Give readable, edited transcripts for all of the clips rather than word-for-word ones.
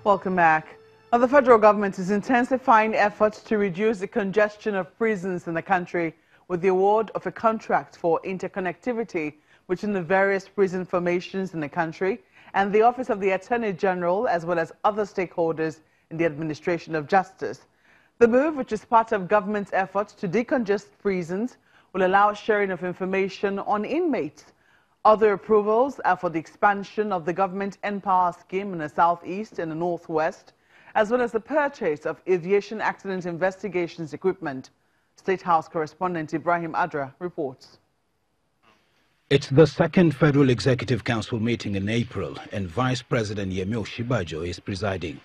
Welcome back. Now, the federal government is intensifying efforts to reduce the congestion of prisons in the country with the award of a contract for interconnectivity between the various prison formations in the country and the Office of the Attorney General, as well as other stakeholders in the administration of justice. The move, which is part of government's efforts to decongest prisons, will allow sharing of information on inmates. Other approvals are for the expansion of the government Empower scheme in the southeast and the northwest, as well as the purchase of aviation accident investigations equipment. State House correspondent Ibrahim Adra reports. It's the second Federal Executive Council meeting in April, and Vice President Yemi Osinbajo is presiding.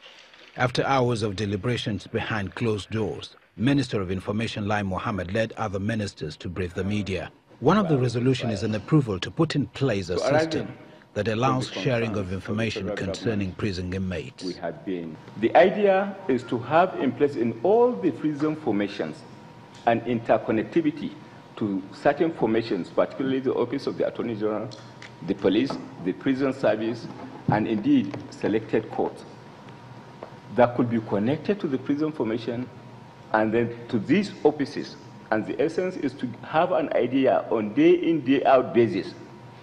After hours of deliberations behind closed doors, Minister of Information Lai Mohammed led other ministers to brief the media. One of the resolutions is an approval to put in place a system that allows sharing of information concerning prison inmates. The idea is to have in place in all the prison formations an interconnectivity to certain formations, particularly the Office of the Attorney General, the police, the prison service, and indeed selected courts that could be connected to the prison formation and then to these offices. And the essence is to have an idea on day-in, day-out basis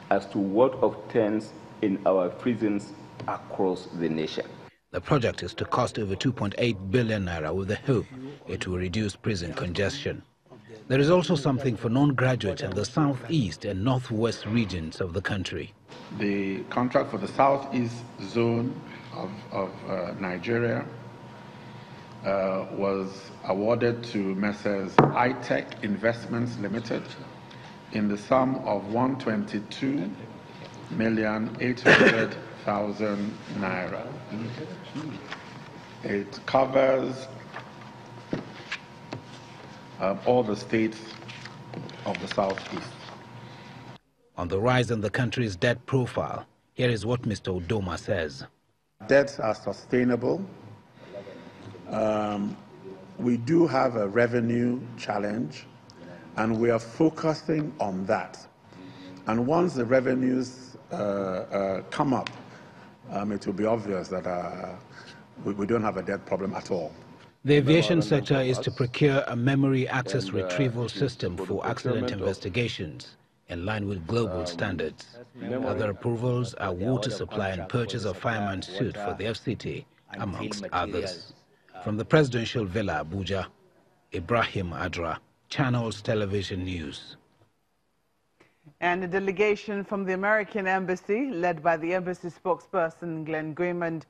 as to what obtains in our prisons across the nation. The project is to cost over 2.8 billion naira with the hope it will reduce prison congestion. There is also something for non-graduates in the southeast and northwest regions of the country. The contract for the southeast zone of Nigeria was awarded to Messrs. iTech Investments Limited in the sum of 122,800,000 naira. It covers all the states of the southeast. On the rise in the country's debt profile, here is what Mr. Udoma says. Debts are sustainable. We do have a revenue challenge, and we are focusing on that. And once the revenues come up, it will be obvious that we don't have a debt problem at all. The aviation sector is to procure a memory access retrieval system for accident investigations in line with global standards. Other approvals are water supply and purchase of fireman's suit for the FCT, amongst others. From the Presidential Villa, Abuja, Ibrahim Adra, Channels Television News. And a delegation from the American Embassy, led by the embassy spokesperson Glenn Guimond,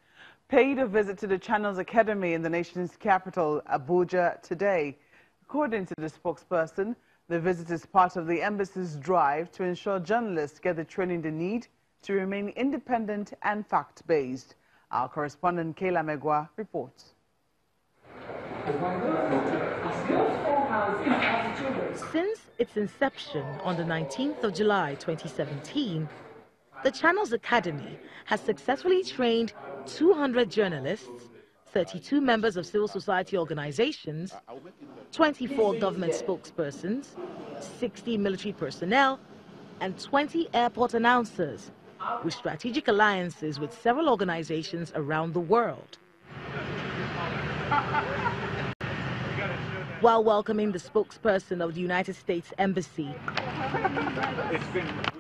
paid a visit to the Channels Academy in the nation's capital, Abuja, today. According to the spokesperson, the visit is part of the embassy's drive to ensure journalists get the training they need to remain independent and fact-based. Our correspondent Kayla Megwa reports. Since its inception on the 19th of July 2017, the Channels Academy has successfully trained 200 journalists, 32 members of civil society organizations, 24 government spokespersons, 60 military personnel, and 20 airport announcers, with strategic alliances with several organizations around the world. While welcoming the spokesperson of the United States Embassy,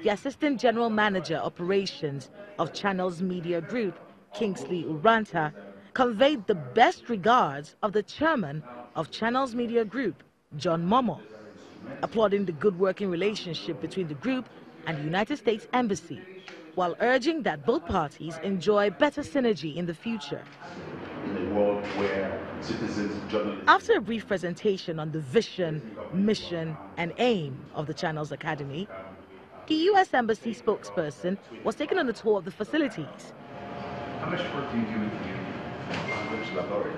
the Assistant General Manager Operations of Channels Media Group, Kingsley Uranta, conveyed the best regards of the chairman of Channels Media Group, John Momo, applauding the good working relationship between the group and the United States Embassy, while urging that both parties enjoy better synergy in the future. In a world where citizens, journalists... After a brief presentation on the vision, mission, and aim of the Channels Academy, the U.S. Embassy spokesperson was taken on a tour of the facilities. How much work do you do with the language laboratory?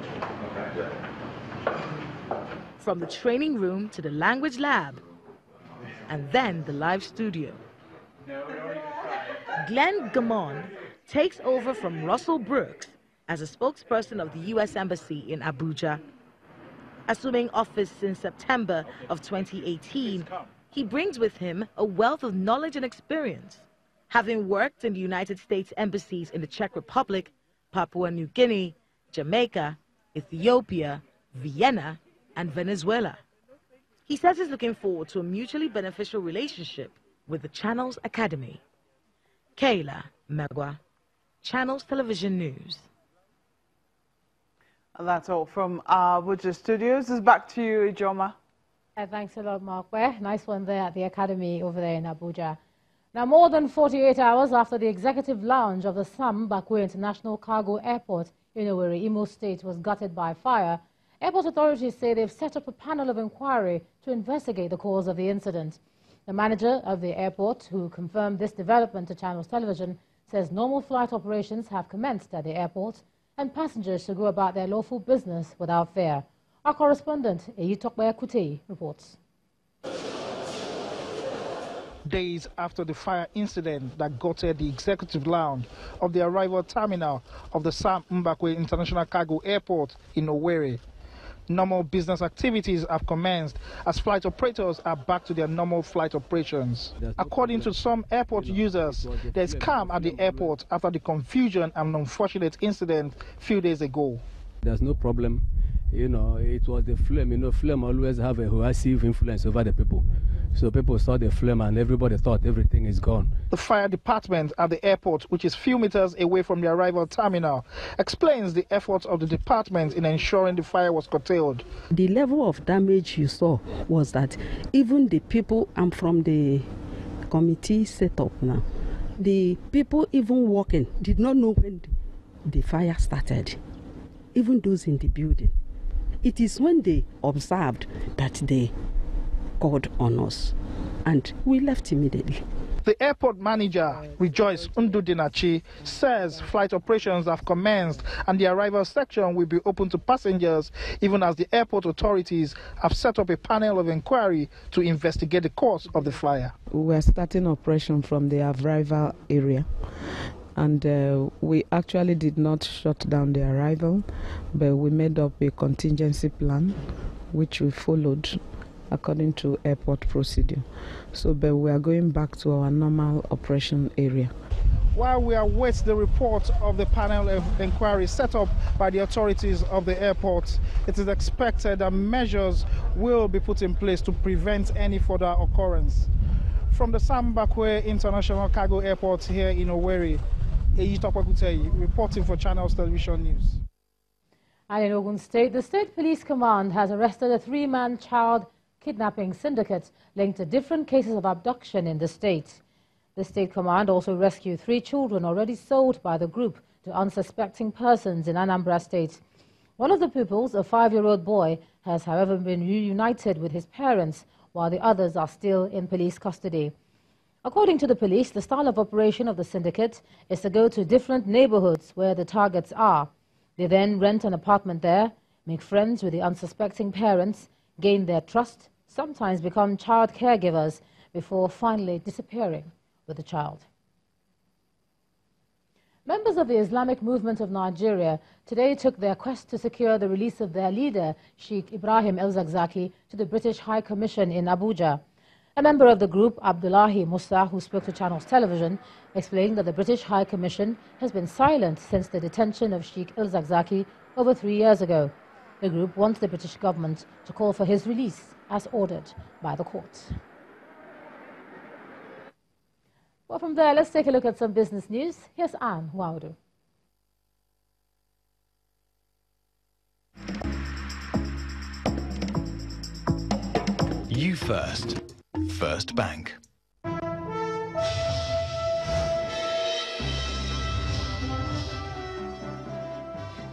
From the training room to the language lab, and then the live studio. Glenn Guimond takes over from Russell Brooks as a spokesperson of the U.S. Embassy in Abuja. Assuming office in September of 2018, he brings with him a wealth of knowledge and experience, having worked in the United States embassies in the Czech Republic, Papua New Guinea, Jamaica, Ethiopia, Vienna, and Venezuela. He says he's looking forward to a mutually beneficial relationship with the Channels Academy. Kayla Megwa, Channels Television News. And that's all from our Abuja studios. It's back to you, Ijoma. Thanks a lot, Mark. Well, nice one there at the Academy over there in Abuja. Now, more than 48 hours after the executive lounge of the Sam Mbakwe International Cargo Airport in Owerri, Imo State, was gutted by fire, airport authorities say they've set up a panel of inquiry to investigate the cause of the incident. The manager of the airport, who confirmed this development to Channels Television, says normal flight operations have commenced at the airport and passengers should go about their lawful business without fear. Our correspondent, Equities, reports. Days after the fire incident that gutted the executive lounge of the arrival terminal of the Sam Mbakwe International Cargo Airport in Owerri, normal business activities have commenced as flight operators are back to their normal flight operations. According to some airport users, there's calm at the airport after the confusion and unfortunate incident a few days ago. There's no problem. You know, it was the flame. You know, flame always have a coercive influence over the people. So people saw the flame and everybody thought everything is gone. The fire department at the airport, which is few meters away from the arrival terminal, explains the efforts of the department in ensuring the fire was curtailed. The level of damage you saw was that even the people from the committee set up now, the people even walking did not know when the fire started, even those in the building. It is when they observed that they called on us, and we left immediately. The airport manager, Rejoice Ndudinachi, says flight operations have commenced and the arrival section will be open to passengers, even as the airport authorities have set up a panel of inquiry to investigate the cause of the fire. We are starting operation from the arrival area. And we actually did not shut down the arrival, but we made up a contingency plan, which we followed according to airport procedure. So, but we are going back to our normal operation area. While we await the report of the panel of inquiry set up by the authorities of the airport, it is expected that measures will be put in place to prevent any further occurrence. From the Sam Mbakwe International Cargo Airport here in Owerri, reporting for Channels Television News. And in Ogun State, the State Police Command has arrested a 3-man child kidnapping syndicate linked to different cases of abduction in the state. The State Command also rescued 3 children already sold by the group to unsuspecting persons in Anambra State. One of the pupils, a 5-year-old boy, has however been reunited with his parents, while the others are still in police custody. According to the police, the style of operation of the syndicate is to go to different neighborhoods where the targets are. They then rent an apartment there, make friends with the unsuspecting parents, gain their trust, sometimes become child caregivers before finally disappearing with the child. Members of the Islamic Movement of Nigeria today took their quest to secure the release of their leader, Sheikh Ibrahim El-Zakzaky, to the British High Commission in Abuja. A member of the group, Abdullahi Musa, who spoke to Channels Television, explained that the British High Commission has been silent since the detention of Sheikh El-Zakzaky over 3 years ago. The group wants the British government to call for his release as ordered by the court. Well, from there, let's take a look at some business news. Here's Anne Waudu. You first. First Bank.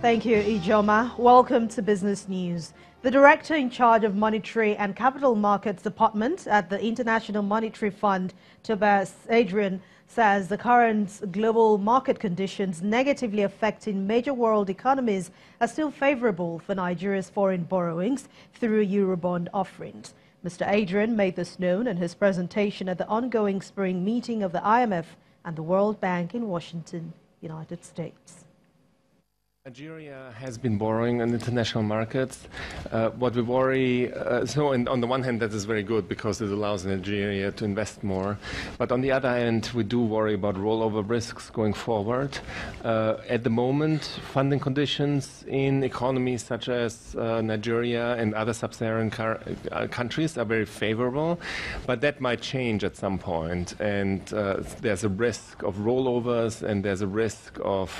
Thank you, Ijoma. Welcome to Business News. The Director in charge of Monetary and Capital Markets Department at the International Monetary Fund, Tobias Adrian, says the current global market conditions negatively affecting major world economies are still favorable for Nigeria's foreign borrowings through Eurobond offerings. Mr. Adrian made this known in his presentation at the ongoing spring meeting of the IMF and the World Bank in Washington, United States. Nigeria has been borrowing on international markets. What we worry, on the one hand, that is very good because it allows Nigeria to invest more. But on the other hand, we do worry about rollover risks going forward. At the moment, funding conditions in economies such as Nigeria and other sub-Saharan countries are very favorable, but that might change at some point. And there's a risk of rollovers, and there's a risk of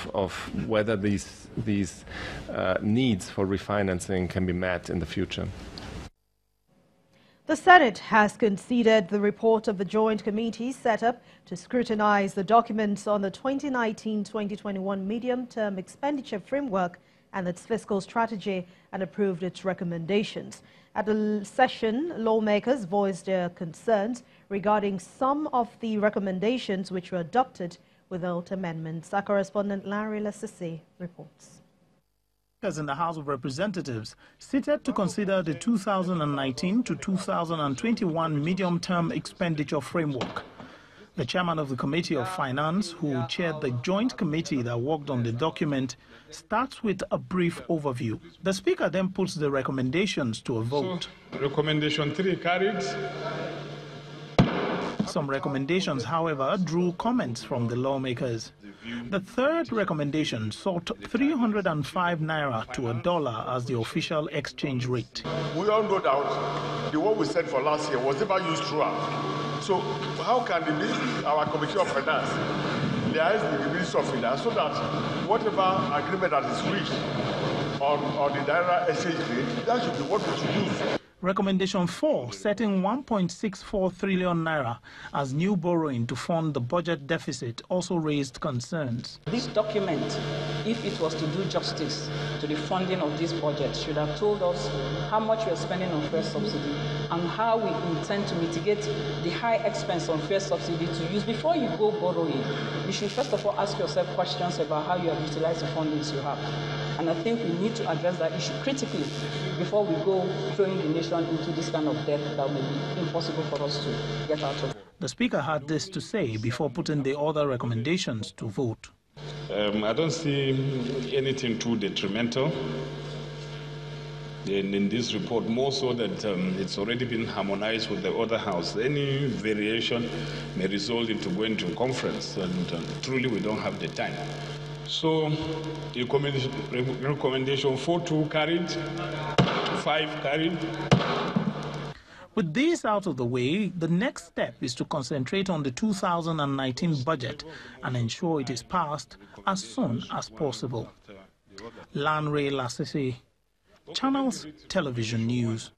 whether these needs for refinancing can be met in the future. The Senate has conceded the report of the joint committee set up to scrutinize the documents on the 2019-2021 medium-term expenditure framework and its fiscal strategy and approved its recommendations. At the session, lawmakers voiced their concerns regarding some of the recommendations which were adopted without amendments. Our correspondent Larry Lassisi reports. In the House of Representatives seated to consider the 2019 to 2021 medium-term expenditure framework. The chairman of the Committee of Finance, who chaired the joint committee that worked on the document, starts with a brief overview. The speaker then puts the recommendations to a vote. So, recommendation 3 carried. Some recommendations, however, drew comments from the lawmakers. The third recommendation sought 305 naira to $1 as the official exchange rate. We all know that the one we said for last year was never used throughout. So how can our Committee of Finance liaise with the Ministry of Finance so that whatever agreement that is reached on the naira exchange rate, that should be what we should use. Recommendation 4, setting 1.64 trillion naira as new borrowing to fund the budget deficit, also raised concerns. This document, if it was to do justice to the funding of this budget, should have told us how much we are spending on fuel subsidy and how we intend to mitigate the high expense on fuel subsidy to use. Before you go borrowing, you should first of all ask yourself questions about how you have utilized the fundings you have. And I think we need to address that issue critically before we go throwing the nation into this kind of debt that may be impossible for us to get out of. The Speaker had this to say before putting the other recommendations to vote. I don't see anything too detrimental in this report, more so that it's already been harmonized with the other house. Any variation may result into going to a conference, and truly we don't have the time. So, recommendation 4.2 carried, 5 carried. With this out of the way, the next step is to concentrate on the 2019 budget and ensure it is passed as soon as possible. Lanre Lassisi, Channels Television News.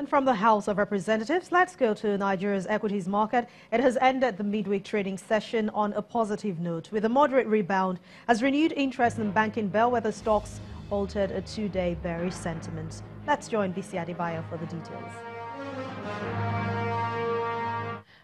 And from the House of Representatives, let's go to Nigeria's equities market. It has ended the midweek trading session on a positive note, with a moderate rebound as renewed interest in banking bellwether stocks altered a two-day bearish sentiment. Let's join BC Adebayo for the details.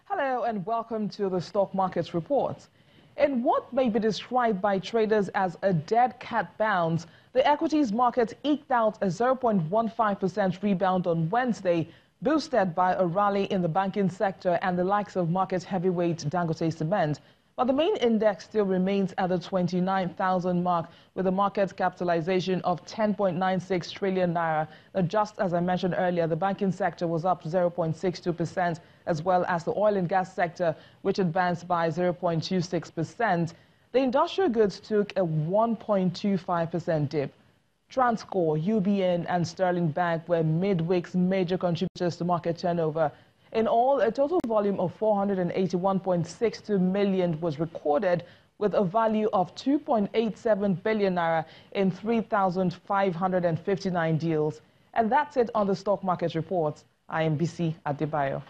Hello and welcome to the Stock Markets Report. In what may be described by traders as a dead cat bounce, the equities market eked out a 0.15% rebound on Wednesday, boosted by a rally in the banking sector and the likes of market heavyweight Dangote Cement. But the main index still remains at the 29,000 mark with a market capitalization of 10.96 trillion naira. Just as I mentioned earlier, the banking sector was up 0.62%, as well as the oil and gas sector, which advanced by 0.26%. The industrial goods took a 1.25% dip. Transcorp, UBN and Sterling Bank were midweek's major contributors to market turnover. In all, a total volume of 481.62 million was recorded, with a value of 2.87 billion naira in 3,559 deals. And that's it on the Stock Market Report. I am BC Adebayo.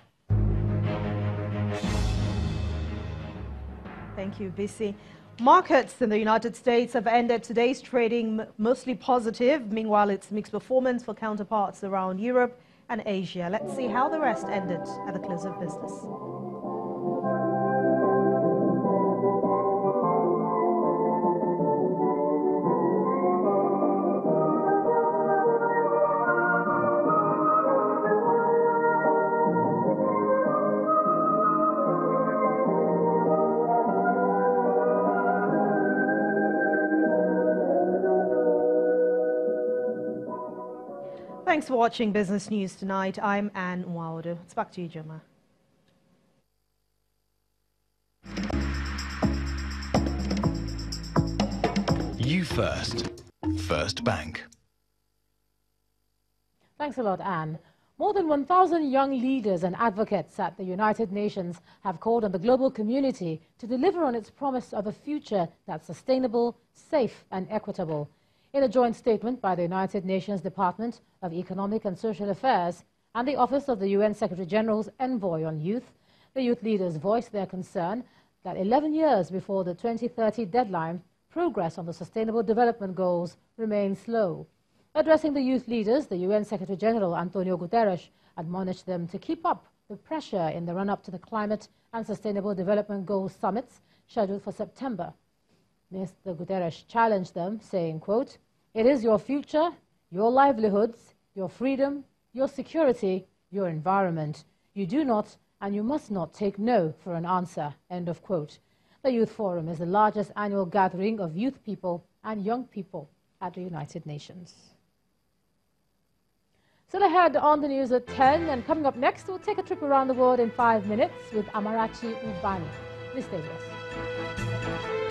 Thank you, BC. Markets in the United States have ended today's trading mostly positive. Meanwhile, it's mixed performance for counterparts around Europe and Asia. Let's see how the rest ended at the close of business. Thanks for watching Business News Tonight. I'm Anne Nwaudu. It's back to you, Joma. You First. First Bank. Thanks a lot, Anne. More than 1,000 young leaders and advocates at the United Nations have called on the global community to deliver on its promise of a future that's sustainable, safe and equitable. In a joint statement by the United Nations Department of Economic and Social Affairs and the Office of the UN Secretary-General's Envoy on Youth, the youth leaders voiced their concern that 11 years before the 2030 deadline, progress on the Sustainable Development Goals remains slow. Addressing the youth leaders, the UN Secretary-General Antonio Guterres admonished them to keep up the pressure in the run-up to the Climate and Sustainable Development Goals summits scheduled for September. Mr. Guterres challenged them, saying, quote, "It is your future, your livelihoods, your freedom, your security, your environment. You do not and you must not take no for an answer," end of quote. The Youth Forum is the largest annual gathering of youth people and young people at the United Nations. Still ahead on the news at 10, and coming up next, we'll take a trip around the world in 5 minutes with Amarachi Ubani. Please stay with us.